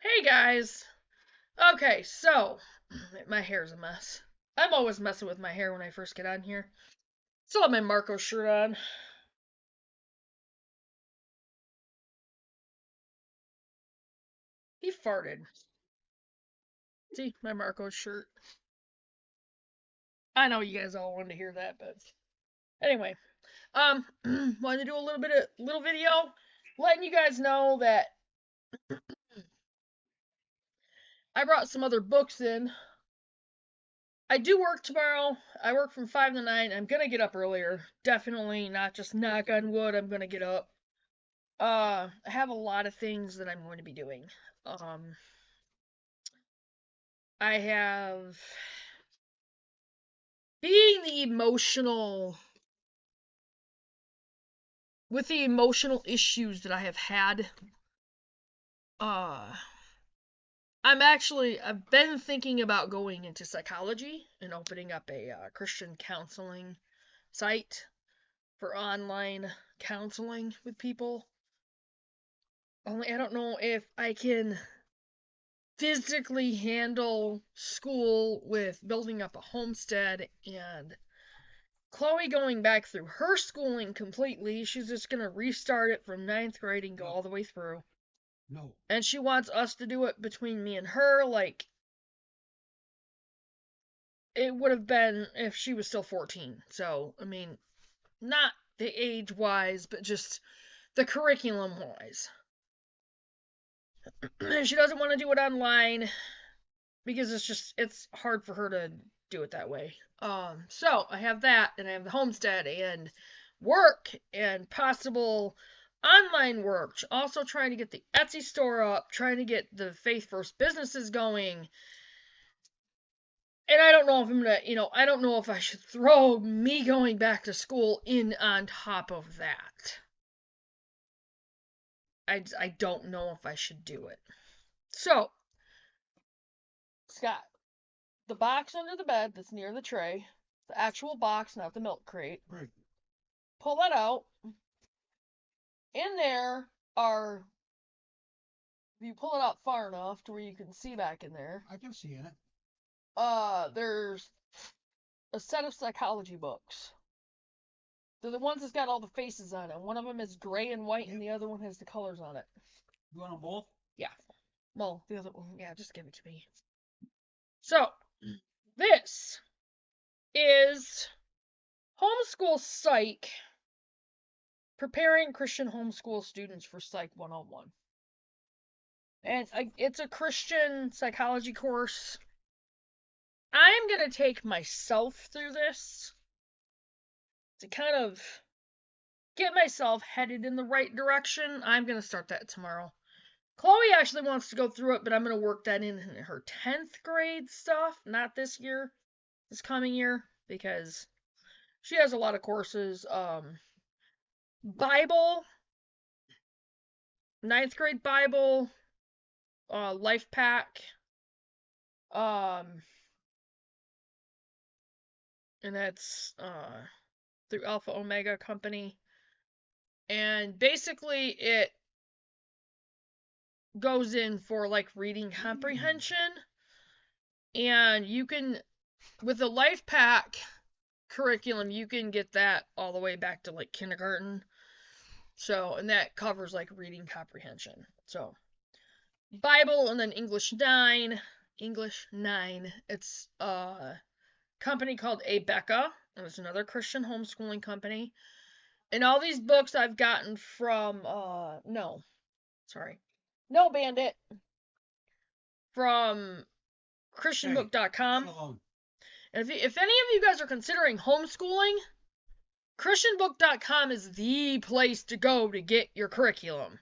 Hey guys. Okay, so my hair's a mess. I'm always messing with my hair when I first get on here. Still have my Marco shirt on. He farted. See, my Marco shirt. I know you guys all wanted to hear that, but anyway, wanted to do a little video letting you guys know that I brought some other books in. I do work tomorrow. I work from 5 to 9. I'm gonna get up earlier. Definitely not just knock on wood. I'm gonna get up. I have a lot of things that I'm going to be doing. Um, I have being the emotional with the emotional issues that I have had. Uh, I've been thinking about going into psychology and opening up a Christian counseling site for online counseling with people. Only I don't know if I can physically handle school with building up a homestead and Chloe going back through her schooling completely. She's just going to restart it from ninth grade and go all the way through. No. And she wants us to do it between me and her, like it would have been if she was still 14. So, I mean, not the age wise, but just the curriculum wise. She doesn't want to do it online because it's hard for her to do it that way. So I have that, and I have the homestead and work and possible online work. Also trying to get the Etsy store up, trying to get the Faith First businesses going. And I don't know if I don't know if I should throw me going back to school in on top of that. I don't know if I should do it. So, Scott, the box under the bed that's near the tray, the actual box, not the milk crate. Right. Pull that out. In there are, if you pull it out far enough to where you can see back in there, I can see in it. there's a set of psychology books. They're the ones that's got all the faces on it. One of them is gray and white, and the other one has the colors on it. You want them both? Yeah. Well, the other one, yeah, just give it to me. So, this is Homeschool Psych, preparing Christian homeschool students for Psych 101. And it's a Christian psychology course. I'm going to take myself through this to kind of get myself headed in the right direction. I'm going to start that tomorrow. Chloe actually wants to go through it, but I'm going to work that in her 10th grade stuff, not this year, this coming year, because she has a lot of courses. Bible, ninth grade Bible, Life Pack, um, and that's through Alpha Omega Company. And basically, it goes in for like reading comprehension. And you can, with the Life Pack curriculum, you can get that all the way back to like kindergarten. So, and that covers like reading comprehension. So, Bible and then English 9. English 9. It's a company called Abeka, and it's another Christian homeschooling company. And all these books I've gotten from no, sorry. No Bandit from Hey, christianbook.com. alone. And if any of you guys are considering homeschooling, christianbook.com is the place to go to get your curriculum.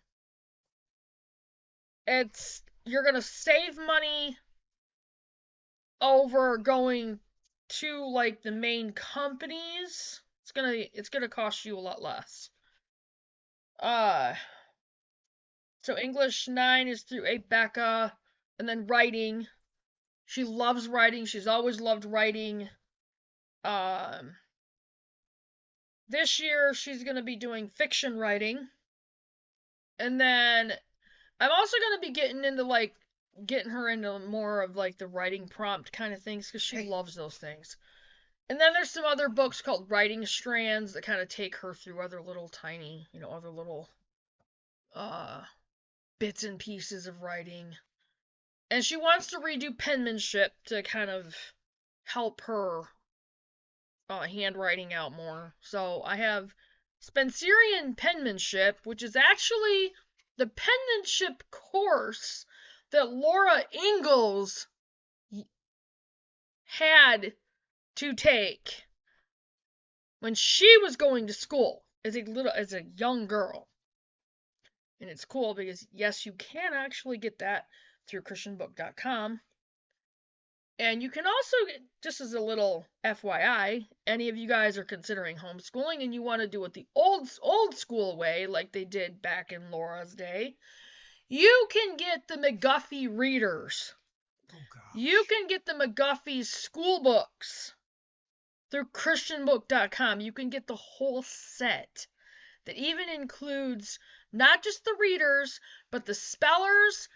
You're going to save money over going to like the main companies. It's going to cost you a lot less. Uh so English 9 is through Abeka, and then writing. She loves writing. She's always loved writing. Um this year she's going to be doing fiction writing. And then I'm also going to be getting into like getting her into more of like the writing prompt kind of things because she Hey. loves those things. And then there's some other books called Writing Strands that kind of take her through other little tiny, other little uh bits and pieces of writing. And she wants to redo penmanship to kind of help her handwriting out more. So I have Spencerian penmanship, which is actually the penmanship course that Laura Ingalls had to take when she was going to school as a young girl. And it's cool because yes, you can actually get that through christianbook.com. And you can also, just as a little FYI, any of you guys are considering homeschooling and you want to do it the old school way, like they did back in Laura's day, you can get the McGuffey readers. Oh gosh. You can get the McGuffey school books through christianbook.com. You can get the whole set that even includes not just the readers, but the spellers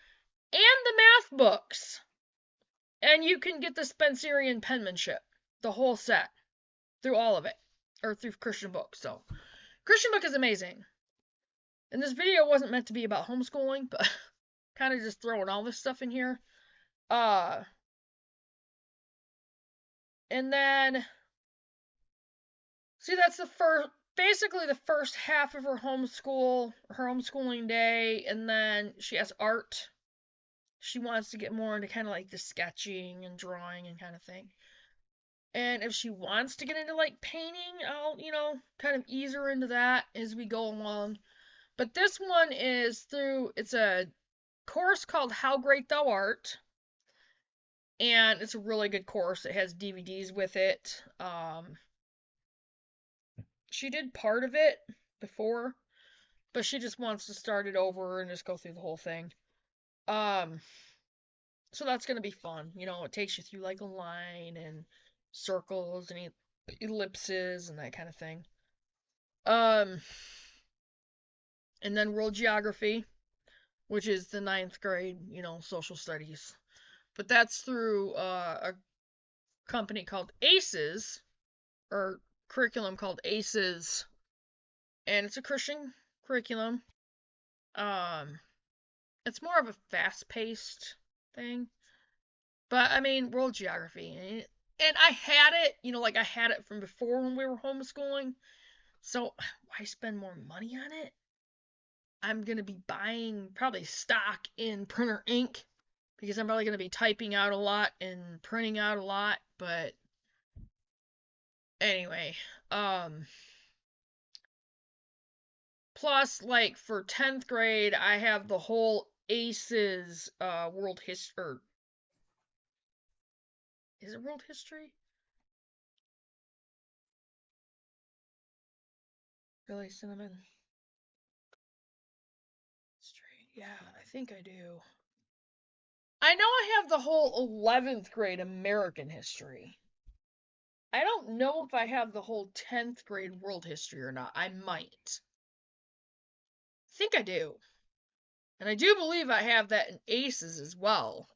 and the math books. And you can get the Spencerian penmanship, the whole set, through all of it, or through Christian Book. So, Christian Book is amazing. And this video wasn't meant to be about homeschooling, but kind of just throwing all this stuff in here. And then, see, that's basically the first half of her homeschooling day, and then she has art. She wants to get more into kind of like the sketching and drawing and kind of thing. And if she wants to get into like painting, I'll, kind of ease her into that as we go along. But this one it's a course called How Great Thou Art. And it's a really good course. It has DVDs with it. She did part of it before, but she just wants to start it over and just go through the whole thing. So that's going to be fun. It takes you through like a line and circles and ellipses and that kind of thing. And then world geography, which is the 9th grade, social studies. But that's through a company called ACES, or curriculum called ACES, and it's a Christian curriculum. It's more of a fast-paced thing. But I mean, world geography, and I had it, like I had it from before when we were homeschooling. So why spend more money on it? I'm gonna be buying probably stock in printer ink because I'm probably gonna be typing out a lot and printing out a lot. But anyway, plus like for 10th grade, I have the whole ACES world history. Is it world history? Really, cinnamon? History. Yeah, I think I do. I know I have the whole 11th grade American history. I don't know if I have the whole 10th grade world history or not. I might. I think I do. And I do believe I have that in ACES as well.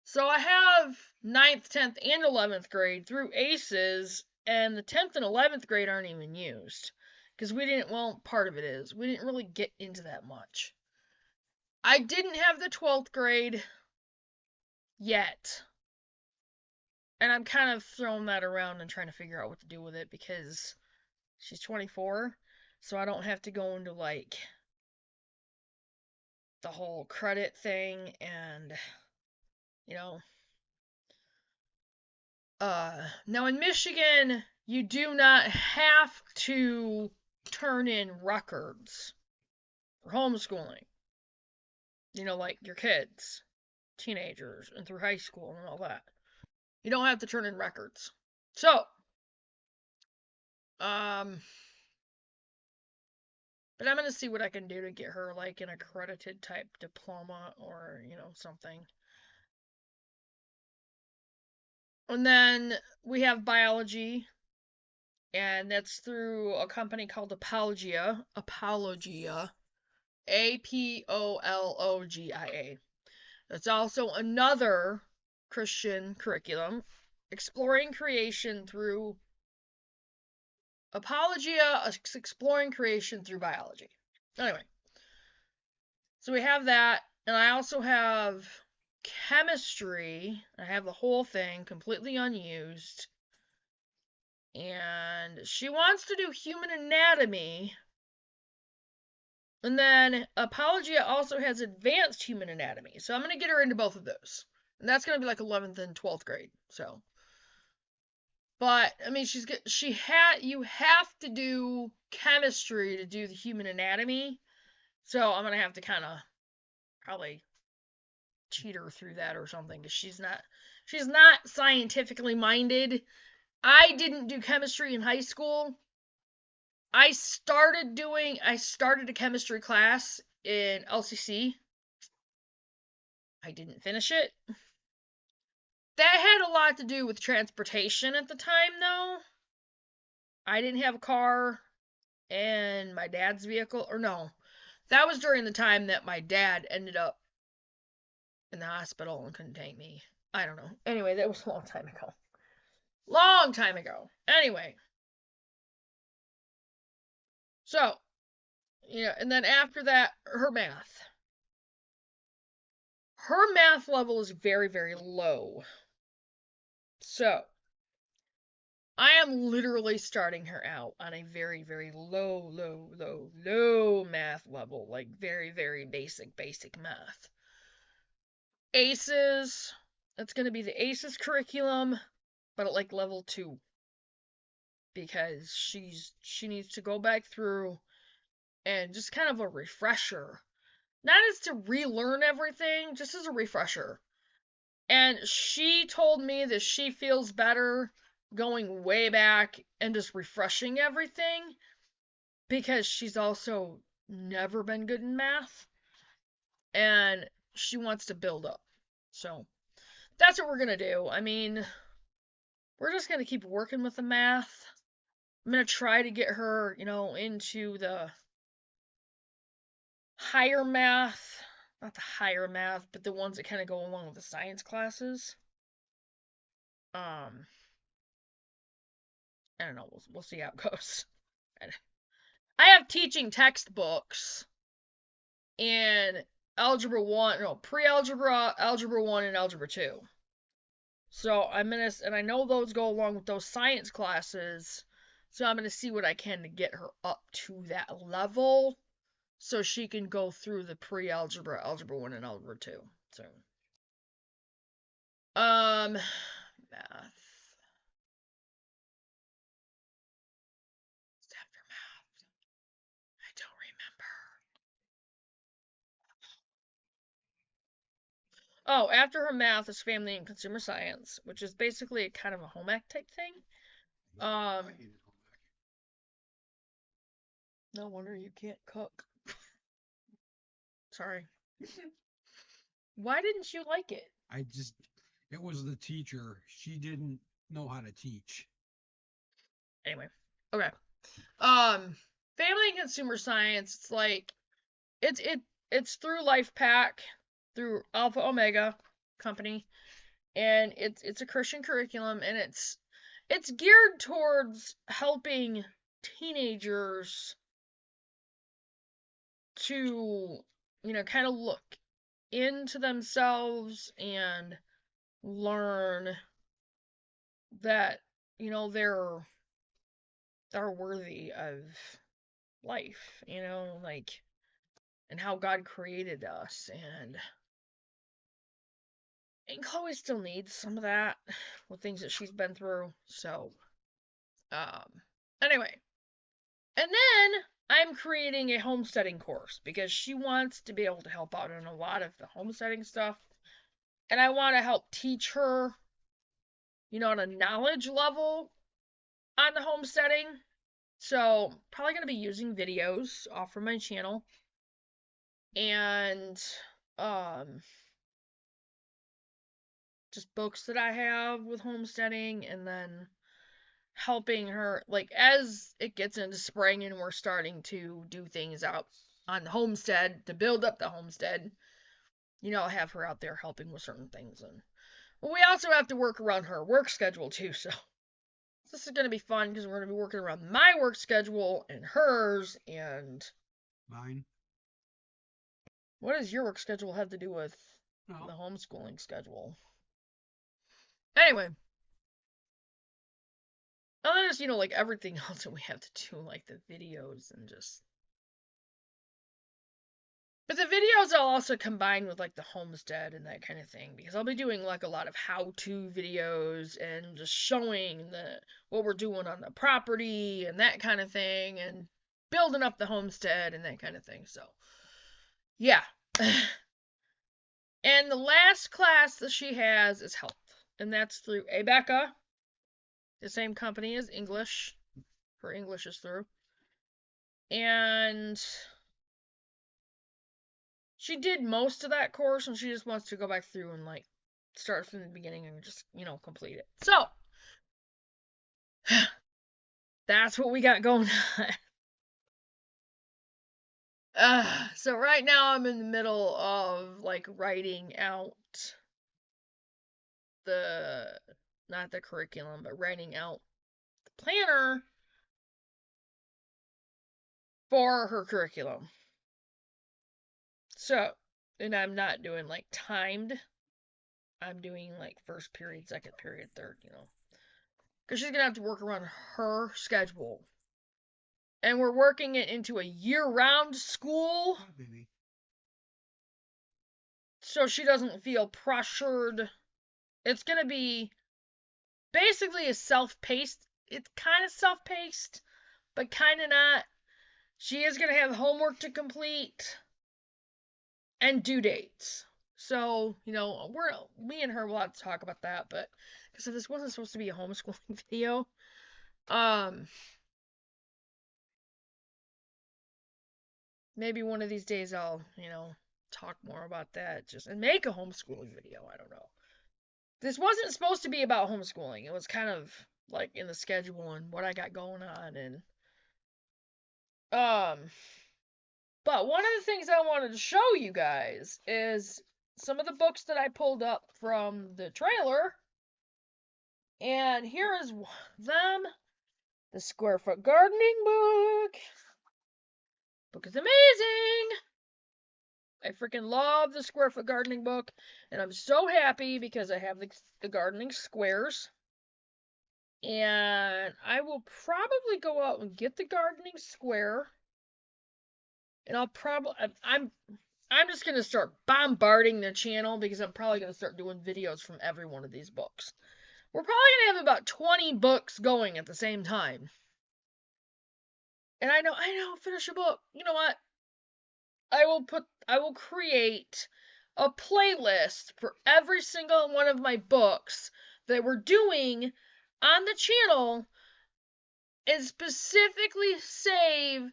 So I have 9th, 10th, and 11th grade through ACES, and the 10th and 11th grade aren't even used. Because part of it is, we didn't really get into that much. I didn't have the 12th grade yet. And I'm kind of throwing that around and trying to figure out what to do with it because she's 24, so I don't have to go into like the whole credit thing and now in Michigan you do not have to turn in records for homeschooling. Like your kids, teenagers, and through high school and all that. You don't have to turn in records. So, but I'm gonna see what I can do to get her like an accredited type diploma or, something. And then we have biology, and that's through a company called Apologia. Apologia. Apologia. It's also another Christian curriculum, exploring creation through apologia, exploring creation through biology. Anyway, so we have that, and I also have chemistry. I have the whole thing completely unused. And she wants to do human anatomy. And then Apologia also has advanced human anatomy. So I'm going to get her into both of those. And that's going to be like 11th and 12th grade. So, but I mean, you have to do chemistry to do the human anatomy. So I'm going to have to kind of probably cheat her through that or something, because she's not scientifically minded. I didn't do chemistry in high school. I started a chemistry class in LCC. I didn't finish it. That had a lot to do with transportation at the time, though. I didn't have a car, and my dad's vehicle, or no, that was during the time that my dad ended up in the hospital and couldn't take me. I don't know. Anyway, that was a long time ago. Long time ago. Anyway. So, and then after that, her math. Her math level is very, very low. So, I am literally starting her out on a very, very low math level. Like, very, very basic math. ACEs. That's going to be the ACEs curriculum, but at like level 2. Because she needs to go back through and just kind of a refresher. Not as to relearn everything, just as a refresher. And she told me that she feels better going way back and just refreshing everything, because she's also never been good in math and she wants to build up. So that's what we're going to do. I mean, we're just going to keep working with the math. I'm going to try to get her, into the higher math. Not the higher math, but the ones that kind of go along with the science classes. I don't know. We'll see how it goes. I have teaching textbooks in algebra 1, no, pre-algebra, algebra 1, and algebra 2. So and I know those go along with those science classes. So I'm gonna see what I can to get her up to that level, so she can go through the pre-algebra, algebra 1, and algebra 2. So, math. After math, I don't remember. Oh, after her math is family and consumer science, which is basically kind of a home ec type thing. No wonder you can't cook. Sorry. Why didn't you like it? It was the teacher. She didn't know how to teach. Anyway, okay. Family and consumer science. It's like it's through LifePack, through Alpha Omega company, and it's a Christian curriculum, and it's geared towards helping teenagers to kind of look into themselves and learn that they're worthy of life, like, and how God created us. And Chloe still needs some of that with things that she's been through. So, anyway, and then I'm creating a homesteading course because she wants to be able to help out in a lot of the homesteading stuff. And I want to help teach her, on a knowledge level on the homesteading. So, probably going to be using videos off from my channel. And, just books that I have with homesteading, and then helping her, like, as it gets into spring and we're starting to do things out on the homestead to build up the homestead, I'll have her out there helping with certain things. And we also have to work around her work schedule too. So this is going to be fun because we're going to be working around my work schedule and hers. And Mine. what does your work schedule have to do with the No. homeschooling schedule? Anyway, other than just, like everything else that we have to do, like the videos and just. But the videos I'll also combine with like the homestead and that kind of thing because I'll be doing like a lot of how-to videos and just showing what we're doing on the property and that kind of thing and building up the homestead and that kind of thing. So, yeah. And the last class that she has is health, and that's through Abeka, the same company as English. Her English is through. And she did most of that course, and she just wants to go back through and like start from the beginning and just, complete it. So, that's what we got going on. So right now I'm in the middle of like writing out not the curriculum, but writing out the planner for her curriculum. So, and I'm not doing like timed. I'm doing like first period, second period, third, because she's gonna have to work around her schedule. And we're working it into a year-round school, Baby. so she doesn't feel pressured. It's gonna be basically a self-paced. It's kind of self-paced, but kind of not. She is gonna have homework to complete and due dates. So, me and her will have to talk about that, but because this wasn't supposed to be a homeschooling video, maybe one of these days I'll, talk more about that and make a homeschooling video. I don't know. This wasn't supposed to be about homeschooling. It was kind of like in the schedule and what I got going on and um but one of the things I wanted to show you guys is some of the books that I pulled up from the trailer. And here is one of them, the Square Foot Gardening book. Book is amazing. I freaking love the Square Foot Gardening book, and I'm so happy because I have the gardening squares. And I will probably go out and get the gardening square, and I'm just gonna start bombarding the channel because I'm probably gonna start doing videos from every one of these books. We're probably gonna have about 20 books going at the same time. And I know, finish a book. You know what? I will create a playlist for every single one of my books that we're doing on the channel and specifically save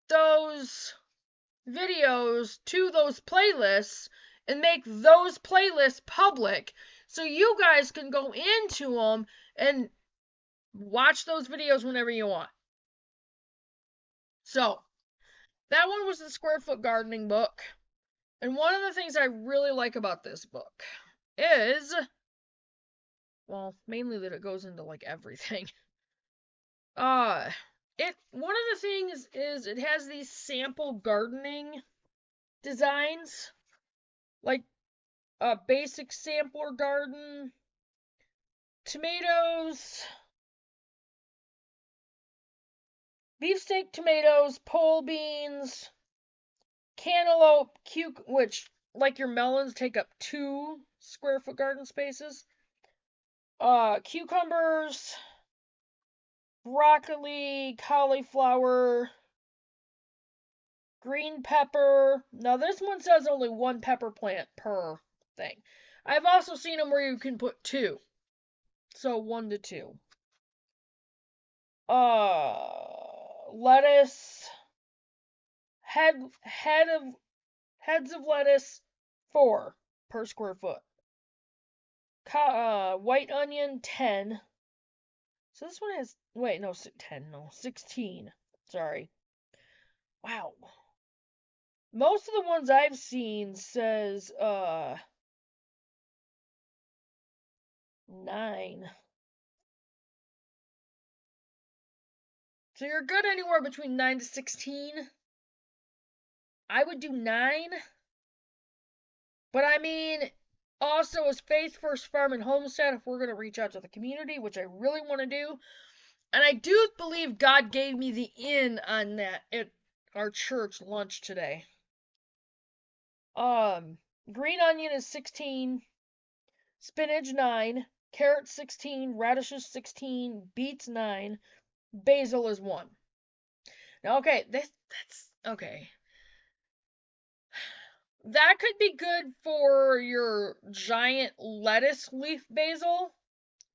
those videos to those playlists and make those playlists public so you guys can go into them and watch those videos whenever you want. So, that one was the Square Foot Gardening book. And one of the things I really like about this book is, well, mainly that it goes into like everything. One of the things is it has these sample gardening designs, like a basic sampler garden, tomatoes, beefsteak tomatoes, pole beans, cantaloupe, which, like your melons, take up 2 square foot garden spaces, cucumbers, broccoli, cauliflower, green pepper. Now, this one says only 1 pepper plant per thing. I've also seen them where you can put 2. So 1 to 2. Lettuce, heads of lettuce, 4 per square foot. White onion, 10. So this one has, wait, no, 10, no, 16. Sorry. Wow. Most of the ones I've seen says 9. So you're good anywhere between 9 to 16. I would do 9. But I mean, also as Faith First Farm and Homestead, if we're going to reach out to the community, which I really want to do, and I do believe God gave me the in on that at our church lunch today. Green onion is 16, spinach 9, carrots 16, radishes 16, beets 9, basil is 1. Now, okay, that's okay. That could be good for your giant lettuce leaf basil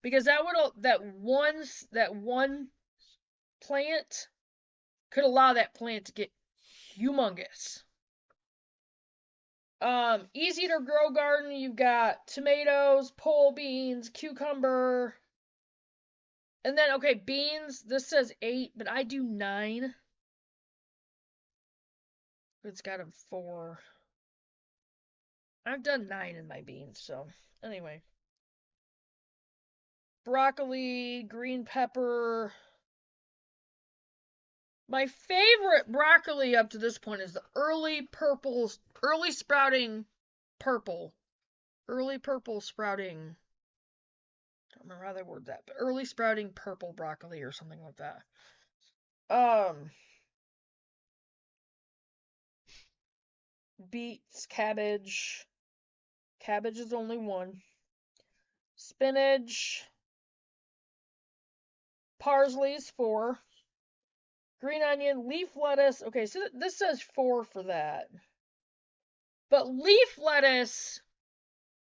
because that one plant could allow that plant to get humongous. Easy to grow garden, you've got tomatoes, pole beans, cucumber, and then okay, beans, this says 8, but I do 9. It's got a 4. I've done 9 in my beans, so anyway. Broccoli, green pepper. My favorite broccoli up to this point is the early sprouting purple. Early purple sprouting. I don't remember how they word that, but early sprouting purple broccoli or something like that. Beets, cabbage. Cabbage is only 1. Spinach. Parsley is 4. Green onion, leaf lettuce. Okay, so this says 4 for that. But leaf lettuce,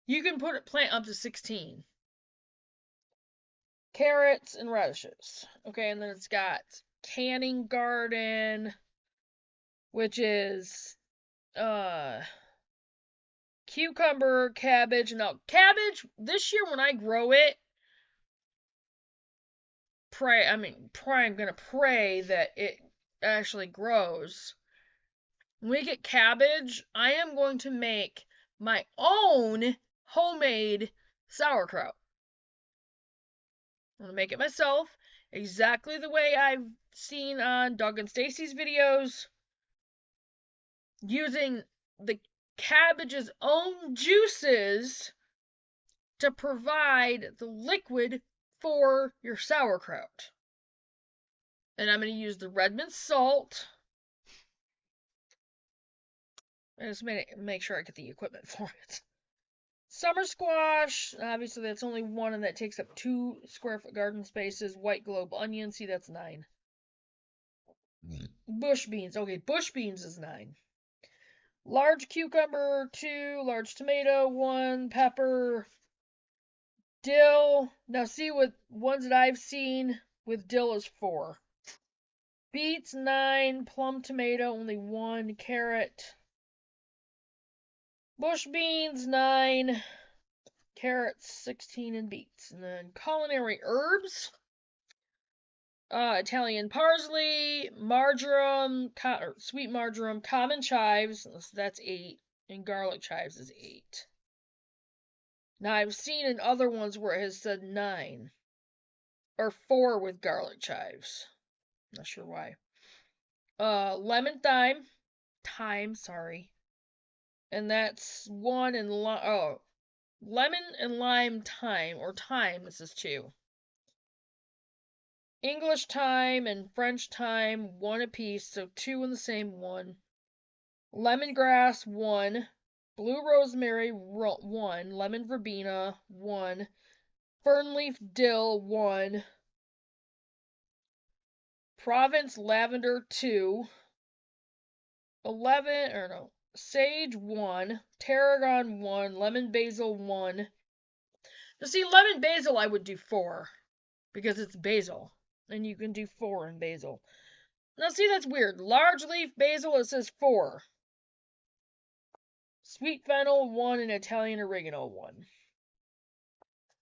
you can plant up to 16. Carrots and radishes. Okay, and then it's got canning garden, which is cucumber, cabbage. Now, cabbage, this year when I grow it, I'm gonna pray that it actually grows. When we get cabbage, I am going to make my own homemade sauerkraut. I'm gonna make it myself, exactly the way I've seen on Doug and Stacy's videos, using the cabbage's own juices to provide the liquid for your sauerkraut. And I'm going to use the Redmond salt. I just make sure I get the equipment for it. Summer squash, obviously that's only 1 and that takes up 2 square foot garden spaces. White globe onion, see that's 9. Bush beans, okay, bush beans is 9. Large cucumber, 2. Large tomato, 1. Pepper. Dill. Now see with ones that I've seen with dill is 4. Beets 9. Plum tomato only 1. Carrot. Bush beans 9. Carrots 16 and beets. And then culinary herbs. Italian parsley, marjoram, sweet marjoram, common chives, so that's 8, and garlic chives is 8. Now I've seen in other ones where it has said 9, or 4 with garlic chives. Not sure why. Lemon thyme, sorry, and that's 1, and lemon and lime thyme, or thyme, this is 2. English thyme and French thyme, 1 apiece, so 2 in the same one. Lemongrass, 1. Blue rosemary, 1. Lemon verbena, 1. Fernleaf dill, 1. Provence lavender, 2. Sage, 1. Tarragon, 1. Lemon basil, 1. Now see, lemon basil I would do 4, because it's basil, and you can do 4 in basil. Now see, that's weird. Large leaf basil, it says 4. Sweet fennel, 1, and Italian oregano, 1.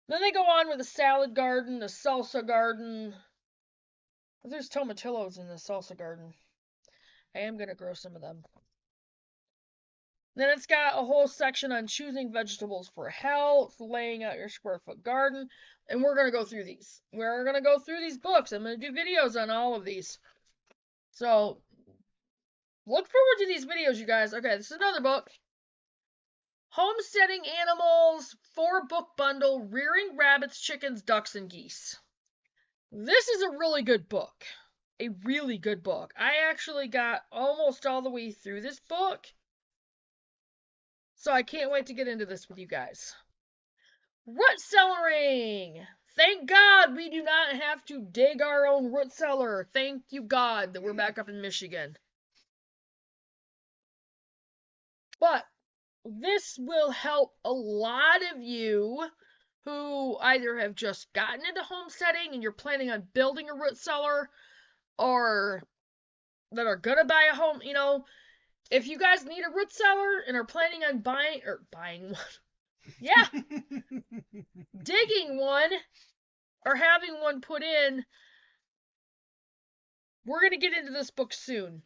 Then they go on with a salad garden, a salsa garden. There's tomatillos in the salsa garden. I am going to grow some of them. Then it's got a whole section on choosing vegetables for health, laying out your square foot garden, and we're going to go through these. We're going to go through these books. I'm going to do videos on all of these. So look forward to these videos, you guys. Okay, this is another book. Homesteading Animals, 4-book bundle, Rearing Rabbits, Chickens, Ducks, and Geese. This is a really good book. A really good book. I actually got almost all the way through this book. So I can't wait to get into this with you guys. Root cellaring! Thank God we do not have to dig our own root cellar. Thank you God that we're back up in Michigan. But this will help a lot of you who either have just gotten into homesteading and you're planning on building a root cellar, or that are gonna buy a home. If you guys need a root cellar and are planning on buying one, yeah, digging one or having one put in, we're gonna get into this book soon.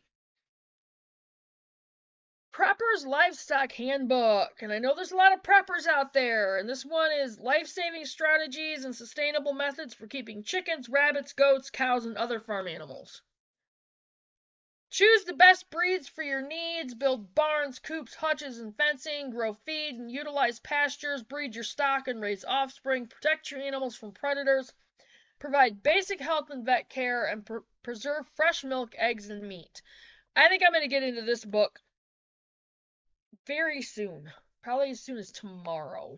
Prepper's Livestock Handbook. And I know there's a lot of preppers out there, and this one is life-saving strategies and sustainable methods for keeping chickens, rabbits, goats, cows, and other farm animals. Choose the best breeds for your needs, build barns, coops, hutches, and fencing, grow feed and utilize pastures, breed your stock and raise offspring, protect your animals from predators, provide basic health and vet care, and preserve fresh milk, eggs, and meat. I think I'm going to get into this book very soon, probably as soon as tomorrow,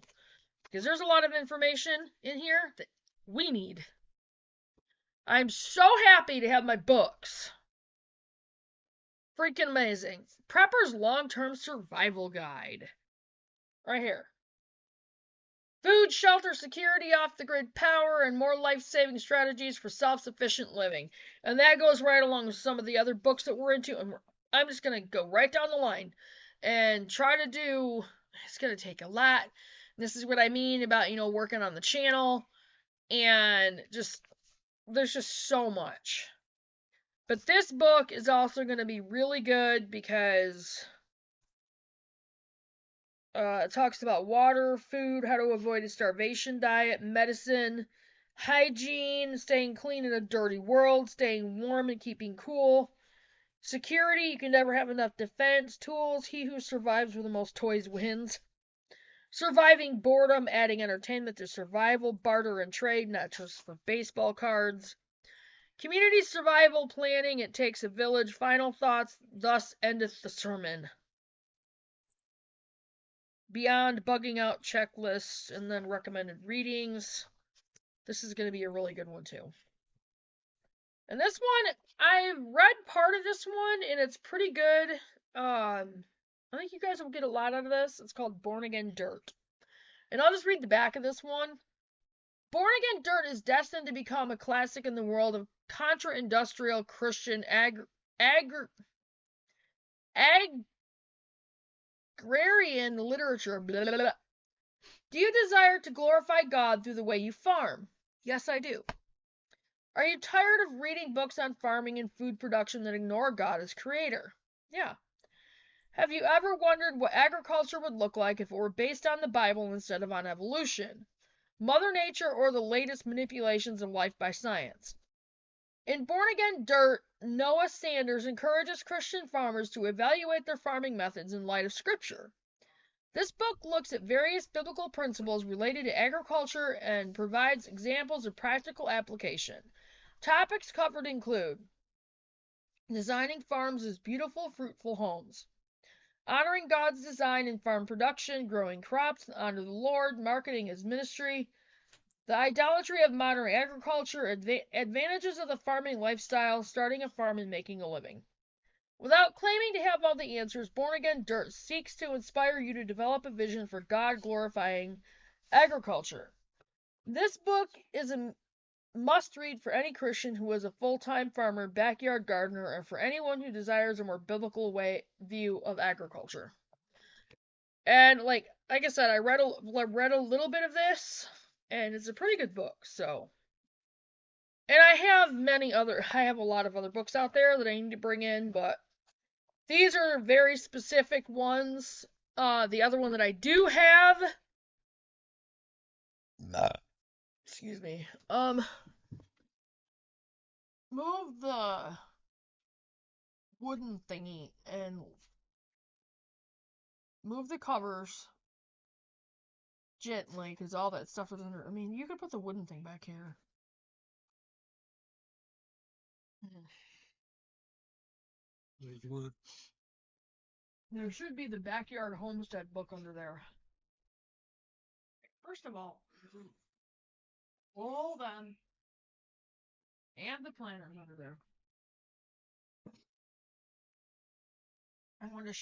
because there's a lot of information in here that we need. I'm so happy to have my books. Freaking amazing. Prepper's Long-Term Survival Guide. Right here. Food, shelter, security, off-the-grid power, and more life-saving strategies for self-sufficient living. And that goes right along with some of the other books that we're into. And I'm just going to go right down the line and try to do, it's going to take a lot. This is what I mean about, working on the channel. And there's just so much. But this book is also going to be really good because it talks about water, food, how to avoid a starvation diet, medicine, hygiene, staying clean in a dirty world, staying warm and keeping cool, security, you can never have enough defense, tools, he who survives with the most toys wins, surviving boredom, adding entertainment to survival, barter and trade, not just for baseball cards, community survival planning, it takes a village, final thoughts, thus endeth the sermon. Beyond bugging out checklists and then recommended readings. This is going to be a really good one too. And this one, I've read part of this one and it's pretty good. I think you guys will get a lot out of this. It's called Born Again Dirt. And I'll just read the back of this one. Born Again Dirt is destined to become a classic in the world of contra-industrial Christian agrarian literature. Blah, blah, blah. Do you desire to glorify God through the way you farm? Yes, I do. Are you tired of reading books on farming and food production that ignore God as creator? Yeah. Have you ever wondered what agriculture would look like if it were based on the Bible instead of on evolution, Mother Nature, or the latest manipulations of life by science? In Born Again Dirt, Noah Sanders encourages Christian farmers to evaluate their farming methods in light of Scripture. This book looks at various biblical principles related to agriculture and provides examples of practical application. Topics covered include designing farms as beautiful, fruitful homes, honoring God's design in farm production, growing crops to honor the Lord, marketing as ministry, the idolatry of modern agriculture, advantages of the farming lifestyle, starting a farm and making a living. Without claiming to have all the answers, Born Again Dirt seeks to inspire you to develop a vision for God-glorifying agriculture. This book is a must-read for any Christian who is a full-time farmer, backyard gardener, or for anyone who desires a more biblical view of agriculture. And like I said, I read a little bit of this, and it's a pretty good book. So, and I have a lot of other books out there that I need to bring in, but these are very specific ones The other one that I do have, excuse me, move the wooden thingy and move the covers gently, because all that stuff is under. I mean, you could put the wooden thing back here. If you want. There should be the backyard homestead book under there. First of all, all them and the planners under there. I want to.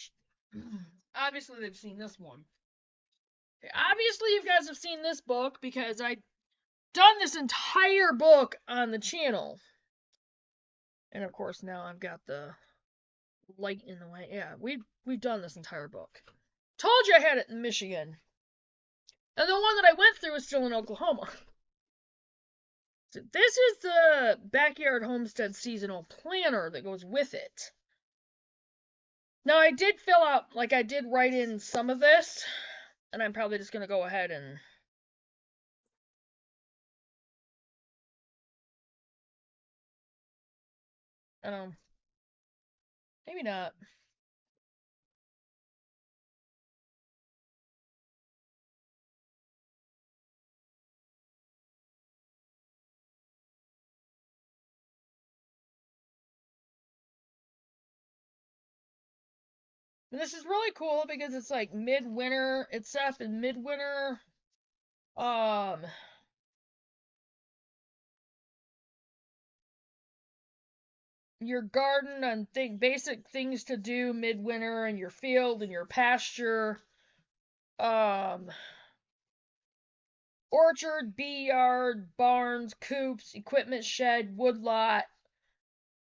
Obviously, they've seen this one. Obviously, you guys have seen this book because I've done this entire book on the channel. And of course, now I've got the light in the way. Yeah, we've done this entire book. Told you I had it in Michigan. And the one that I went through is still in Oklahoma. So this is the Backyard Homestead Seasonal Planner that goes with it. Now, I did fill out, like I did write in some of this, and I'm probably just going to go ahead and I don't know, maybe not. And this is really cool because it's like midwinter. It's set up in midwinter. Your garden and basic things to do midwinter, and your field and your pasture. Orchard, bee yard, barns, coops, equipment shed, woodlot,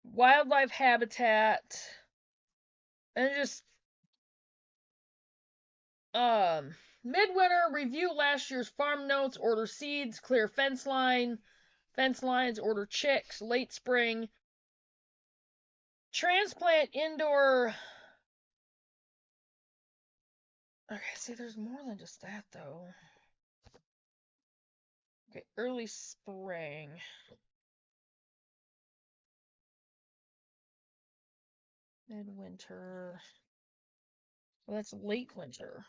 wildlife habitat, and just midwinter, review last year's farm notes, order seeds, clear fence lines, order chicks, late spring, transplant indoor. Okay, see, there's more than just that though. Okay, early spring. Midwinter. Well, that's late winter.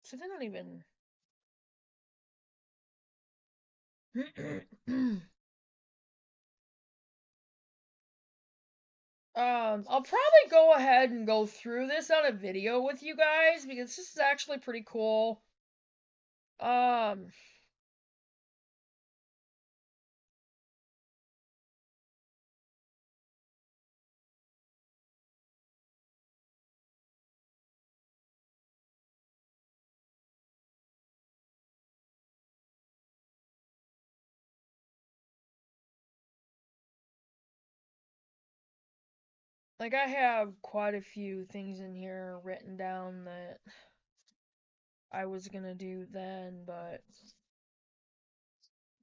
So they don't even. I'll probably go ahead and go through this on a video with you guys because this is actually pretty cool. Um, like I have quite a few things in here written down that I was gonna do then, but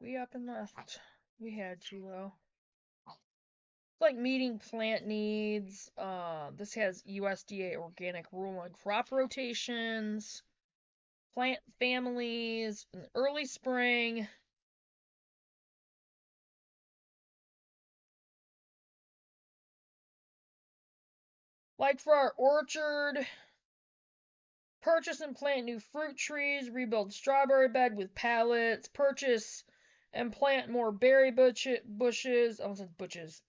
we up and left. We had to though. Like meeting plant needs. This has USDA organic rule on crop rotations, plant families, in early spring. Like for our orchard, purchase and plant new fruit trees, rebuild strawberry bed with pallets, purchase and plant more berry bushes, I almost said butches,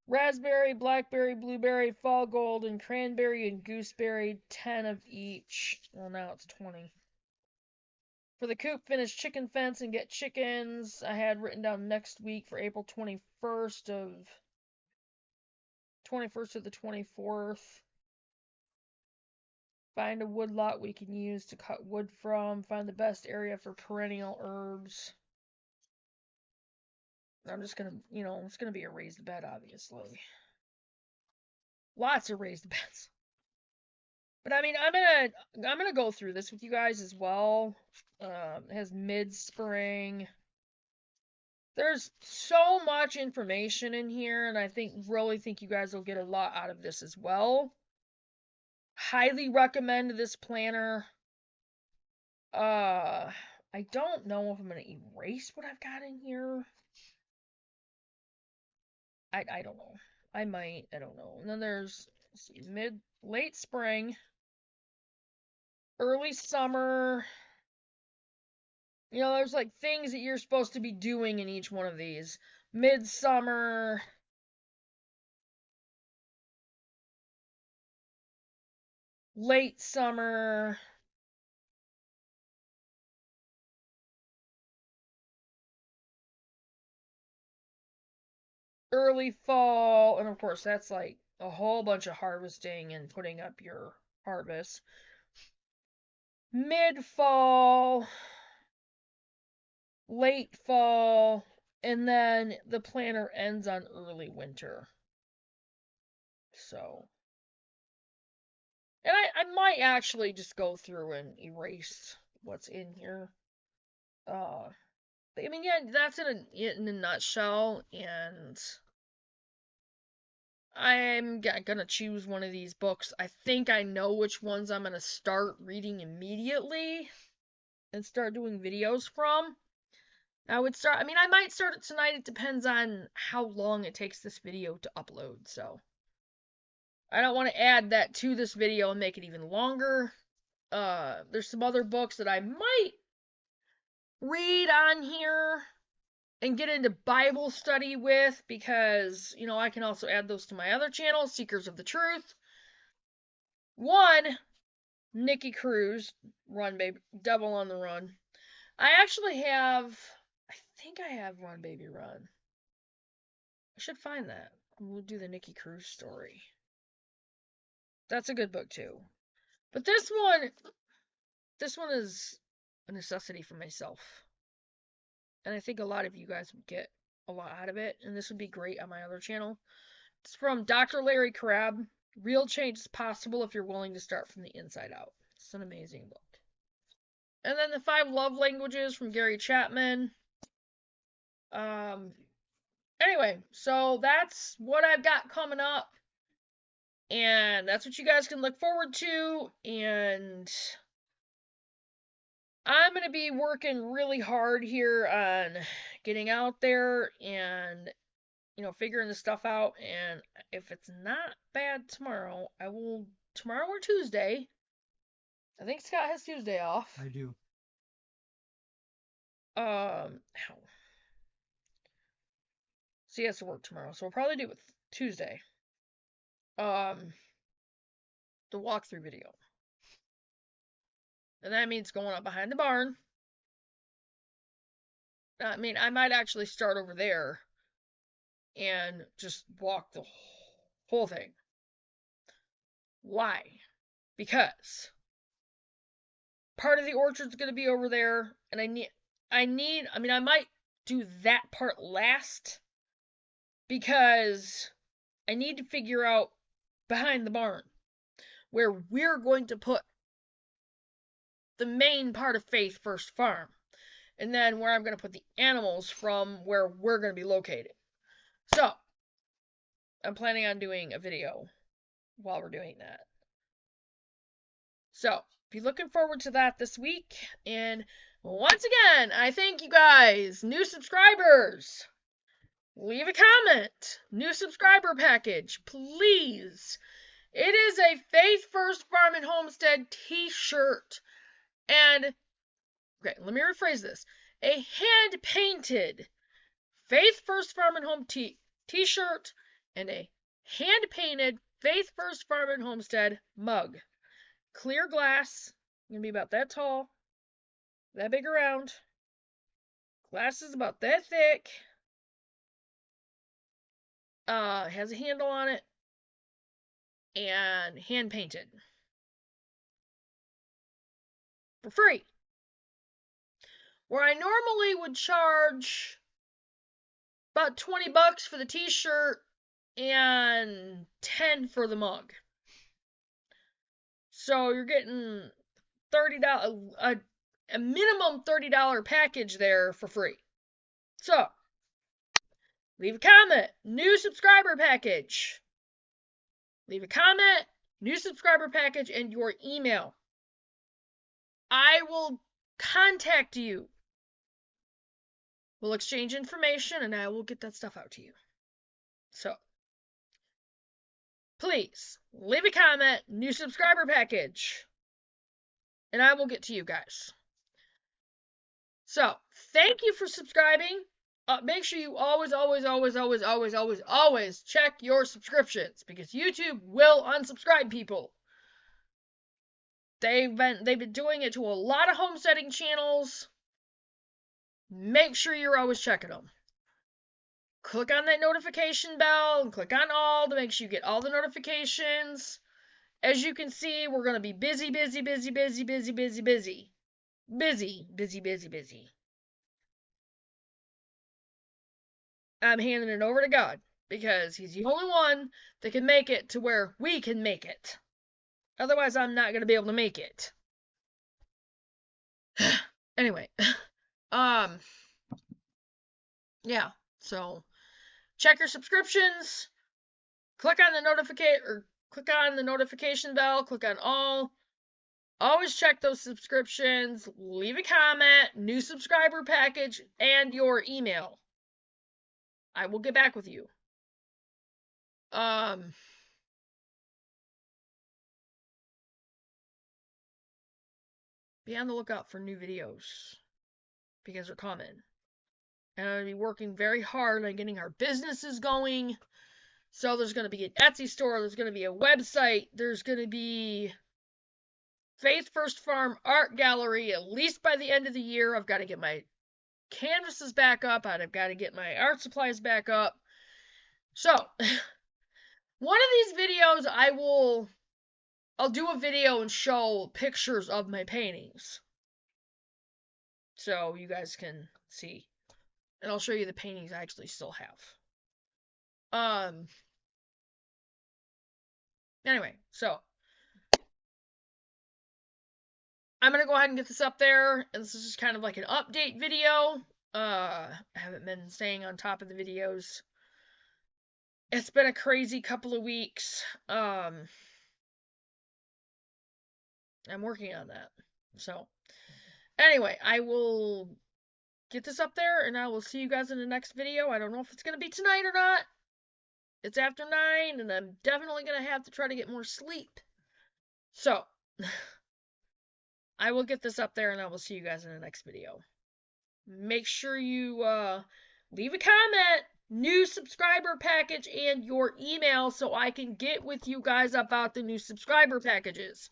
raspberry, blackberry, blueberry, fall gold, and cranberry and gooseberry, 10 of each. Well, now it's 20. For the coop, finish chicken fence and get chickens. I had written down next week for April 21st of 21st to the 24th. Find a woodlot we can use to cut wood from. Find the best area for perennial herbs. I'm just gonna, it's gonna be a raised bed, obviously. Lots of raised beds. But I mean, I'm gonna go through this with you guys as well. It has mid-spring. There's so much information in here, and I really think you guys will get a lot out of this as well. Highly recommend this planner. I don't know if I'm gonna erase what I've got in here. I don't know. I might. I don't know. And then there's, let's see, late spring, early summer. There's like things that you're supposed to be doing in each one of these. Midsummer, late summer, early fall, and of course that's like a whole bunch of harvesting and putting up your harvest. Mid fall, late fall, and then the planner ends on early winter. So, and I might actually just go through and erase what's in here. Uh, I mean, yeah, that's in a nutshell, and I'm gonna choose one of these books. I think I know which ones I'm gonna start reading immediately and start doing videos from. I mean, I might start it tonight. It depends on how long it takes this video to upload, so. I don't want to add that to this video and make it even longer. There's some other books that I might read on here and get into Bible study with because, I can also add those to my other channel, Seekers of the Truth. One, Nikki Cruz, Run Baby, Devil on the Run. I think I have Run Baby Run. I should find that. We'll do the Nikki Cruz story. That's a good book too. But this one is a necessity for myself. And I think a lot of you guys would get a lot out of it, and this would be great on my other channel. It's from Dr. Larry Crabb. Real change is possible if you're willing to start from the inside out. It's an amazing book. And then the 5 Love Languages from Gary Chapman. Anyway, so that's what I've got coming up. And that's what you guys can look forward to. And I'm going to be working really hard here on getting out there and, figuring this stuff out. And if it's not bad tomorrow, tomorrow or Tuesday. I think Scott has Tuesday off. I do. Ow. So he has to work tomorrow, so we'll probably do it Tuesday. The walkthrough video. And that means going up behind the barn. I mean, I might actually start over there and just walk the whole thing. Why? Because part of the orchard's going to be over there, and I mean, I might do that part last because I need to figure out behind the barn where we're going to put the main part of Faith First Farm, and then where I'm going to put the animals from where we're going to be located. So, I'm planning on doing a video while we're doing that. So, be looking forward to that this week. And once again, I thank you guys, new subscribers. Leave a comment. New subscriber package, please. It is a Faith First Farm and Homestead t-shirt. And, okay, let me rephrase this. A hand-painted Faith First Farm and Home t-shirt and a hand-painted Faith First Farm and Homestead mug. Clear glass, gonna be about that tall, that big around. Glass is about that thick. Has a handle on it, and hand painted for free. Where I normally would charge about $20 for the t-shirt and $10 for the mug. So you're getting $30, a minimum $30 package there for free. So, leave a comment. New subscriber package. Leave a comment. new subscriber package, and your email. I will contact you. We'll exchange information, and I will get that stuff out to you. So, please, leave a comment, new subscriber package, and I will get to you guys. So, thank you for subscribing. Make sure you always check your subscriptions, because YouTube will unsubscribe people. They've been doing it to a lot of homesteading channels. Make sure you're always checking them. Click on that notification bell and click on all to make sure you get all the notifications. As you can see, we're going to be busy. I'm handing it over to God, because He's the only one that can make it to where we can make it. Otherwise, I'm not going to be able to make it. Anyway, yeah, so check your subscriptions, click on the notification bell, click on all. Always check those subscriptions, leave a comment, new subscriber package, and your email. I will get back with you. Be on the lookout for new videos, because they're coming. And I'm going to be working very hard on getting our businesses going. So there's going to be an Etsy store, there's going to be a website, there's going to be Faith First Farm Art Gallery, at least by the end of the year. I've got to get my canvases back up, and I've got to get my art supplies back up. So, one of these videos I'll do a video and show pictures of my paintings, so you guys can see. And I'll show you the paintings I actually still have. Anyway, so I'm going to go ahead and get this up there. And this is just kind of like an update video. I haven't been staying on top of the videos. It's been a crazy couple of weeks. I'm working on that. So, anyway, I will get this up there, and I will see you guys in the next video. I don't know if it's going to be tonight or not. It's after 9, and I'm definitely going to have to try to get more sleep. So, I will get this up there, and I will see you guys in the next video. Make sure you leave a comment, new subscriber package, and your email, so I can get with you guys about the new subscriber packages.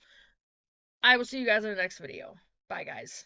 I will see you guys in the next video. Bye, guys.